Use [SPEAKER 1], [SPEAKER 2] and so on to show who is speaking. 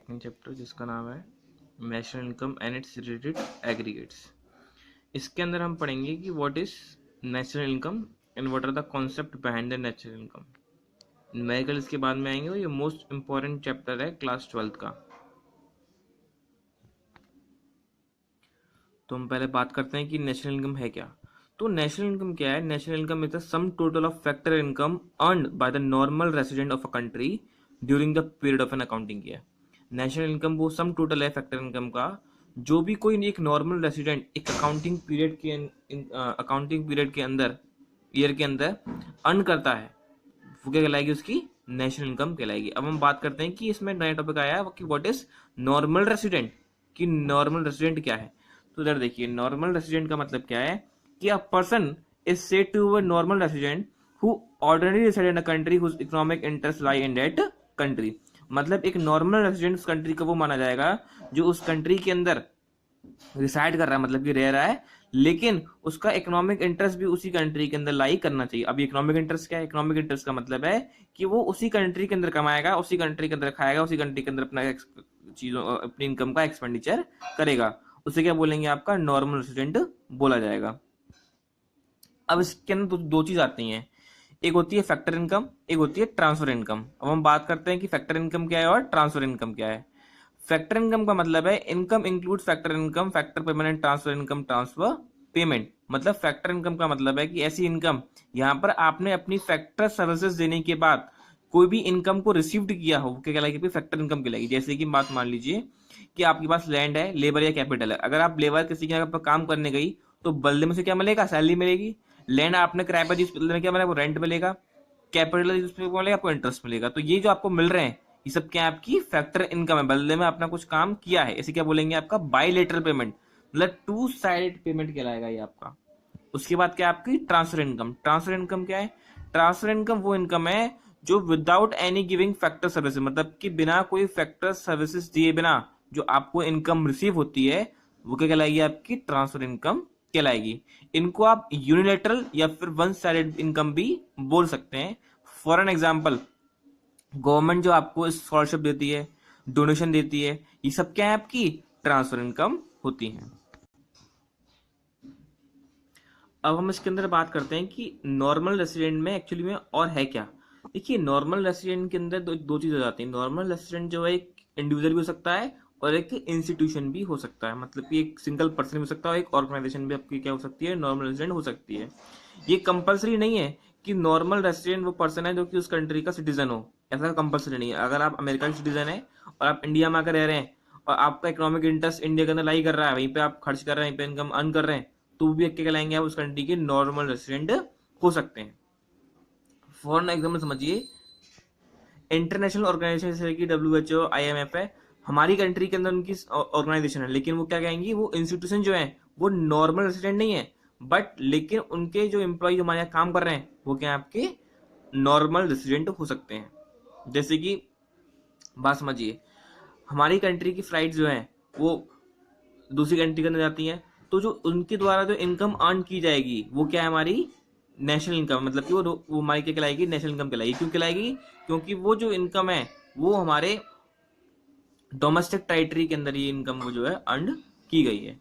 [SPEAKER 1] Chapter जिसका नाम है national income and its related aggregates. इसके अंदर हम पढ़ेंगे कि what is national income and what are the concept behind the national income. Numerical इसके बाद में आएंगे और ये मोस्ट इंपॉर्टेंट चैप्टर है क्लास 12 का। तो हम पहले बात करते हैं कि नेशनल इनकम है क्या। तो नेशनल इनकम क्या है? National income is the sum total of factor income earned by the normal resident of a country during the period of an accounting year. National income वो सम टोटल है factor income का जो भी कोई एक normal resident एक accounting period के अंदर ईयर के अंदर अर्न करता है, वो क्या कहलाएगी? उसकी नेशनल इनकम कहलाएगी। अब हम बात करते हैं कि इसमें नया टॉपिक आया है कि व्हाट इज नॉर्मल रेसिडेंट, कि नॉर्मल रेसिडेंट क्या है। तो इधर देखिए, नॉर्मल रेसिडेंट का मतलब क्या है कि a person is said to a normal resident who ordinary reside in a country whose economic interest lie in that country. मतलब एक नॉर्मल रेसिडेंट उस कंट्री का वो माना जाएगा जो उस कंट्री के अंदर रिसाइड कर रहा है, मतलब कि रह रहा है, लेकिन उसका इकोनॉमिक इंटरेस्ट भी उसी कंट्री के अंदर लाई करना चाहिए। अब इकोनॉमिक इंटरेस्ट क्या है? इकोनॉमिक इंटरेस्ट का मतलब है कि वो उसी कंट्री के अंदर कमाएगा, उसी कंट्री के अंदर खाएगा, उसी कंट्री के अंदर अपना चीजों अपनी इनकम का एक्सपेंडिचर करेगा। उसे क्या बोलेंगे? आपका नॉर्मल रेसिडेंट बोला जाएगा। अब इसके अंदर दो चीज आती हैं, एक होती है फैक्टर इनकम, एक होती है ट्रांसफर इनकम। अब हम बात करते हैं कि फैक्टर इनकम क्या है और ट्रांसफर इनकम क्या है। फैक्टर इनकम का मतलब है income include factor income, factor payment and transfer income, transfer payment. मतलब फैक्टर इनकम का मतलब है कि ऐसी इनकम यहाँ पर आपने अपनी फैक्टर सर्विसेज देने के बाद कोई भी इनकम को रिसीव्ड किया हो, क्या कहलाएगी? फैक्टर इनकम कहलाएगी। जैसे कि बात मान लीजिए कि आपके पास लैंड है, लेबर या कैपिटल है। अगर आप लेबर किसी के यहाँ पर काम करने गई तो बदले में से क्या मिलेगा? सैलरी मिलेगी। लैंड आपने किराए पर दी, उस बदले में क्या मिलेगा? वो रेंट मिलेगा। कैपिटल यूज पे मिलेगा, आपको इंटरेस्ट मिलेगा। तो ये जो आपको मिल रहे हैं ये सब क्या है? आपकी फैक्टर इनकम है, बदले में आपने कुछ काम किया है। इसे क्या बोलेंगे? आपका बायलेटरल पेमेंट, मतलब टू साइडेड पेमेंट कहलाएगा ये आपका। उसके बाद क्या? आपकी ट्रांसफर इनकम। ट्रांसफर इनकम क्या है? ट्रांसफर इनकम वो इनकम है जो without any giving factor services, मतलब कि बिना कोई फैक्टर सर्विसेज दिए बिना जो आपको इनकम रिसीव होती है, वो क्या कहलाएगी? आपकी ट्रांसफर इनकम कहलाएगी। इनको आप यूनिलेटरल या फिर वन साइडेड इनकम भी बोल सकते हैं। फॉर एन एग्जाम्पल, गवर्नमेंट जो आपको स्कॉलरशिप देती है, डोनेशन देती है, ये सब क्या है? आपकी ट्रांसफर इनकम होती है। अब हम इसके अंदर बात करते हैं कि नॉर्मल रेसिडेंट में एक्चुअली में और है क्या। देखिए, नॉर्मल रेसिडेंट के अंदर दो चीज हो जाती है। नॉर्मल रेसिडेंट जो है एक इंडिविजुअल भी हो सकता है और एक इंस्टीट्यूशन भी हो सकता है, मतलब कि एक सिंगल पर्सन भी हो सकता है और एक ऑर्गेनाइजेशन भी आपकी क्या हो सकती है? नॉर्मल रेसिडेंट हो सकती है। ये कंपलसरी नहीं है कि नॉर्मल रेसिडेंट वो पर्सन है जो कि उस कंट्री का सिटीजन हो, ऐसा कंपलसरी नहीं है। अगर आप अमेरिका के सिटीजन है और आप इंडिया में आकर रह रहे हैं और आपका इकोनॉमिक इंटरेस्ट इंडिया के अंदर लाई कर रहा है, वहीं पे आप खर्च कर रहे हैं, वहीं पे इनकम अर्न कर रहे हैं, तो भी क्या कहलाएंगे? आप उस कंट्री के नॉर्मल रेसिडेंट हो सकते हैं। फॉर एग्जाम्पल समझिए, इंटरनेशनल ऑर्गेनाइजेशन जैसे कि WHO, IMF है, हमारी कंट्री के अंदर उनकी ऑर्गेनाइजेशन है, लेकिन वो क्या कहेंगी? वो इंस्टीट्यूशन जो है वो नॉर्मल रेसिडेंट नहीं है, बट लेकिन उनके जो एम्प्लॉय जो हमारे यहाँ काम कर रहे हैं वो क्या है? आपके नॉर्मल रेसिडेंट हो सकते हैं। जैसे कि बात समझिए, हमारी कंट्री की फ्लाइट जो है वो दूसरी कंट्री के अंदर जाती हैं, तो जो उनके द्वारा जो इनकम अर्न की जाएगी वो क्या है? हमारी नेशनल इनकम, मतलब कि वो हमारी क्या कहलाएगी? नेशनल इनकम कहलाएगी। क्यों कहलाएगी? क्योंकि वो जो इनकम है वो हमारे डोमेस्टिक टेरिटरी के अंदर ये इनकम वो जो है अर्न की गई है।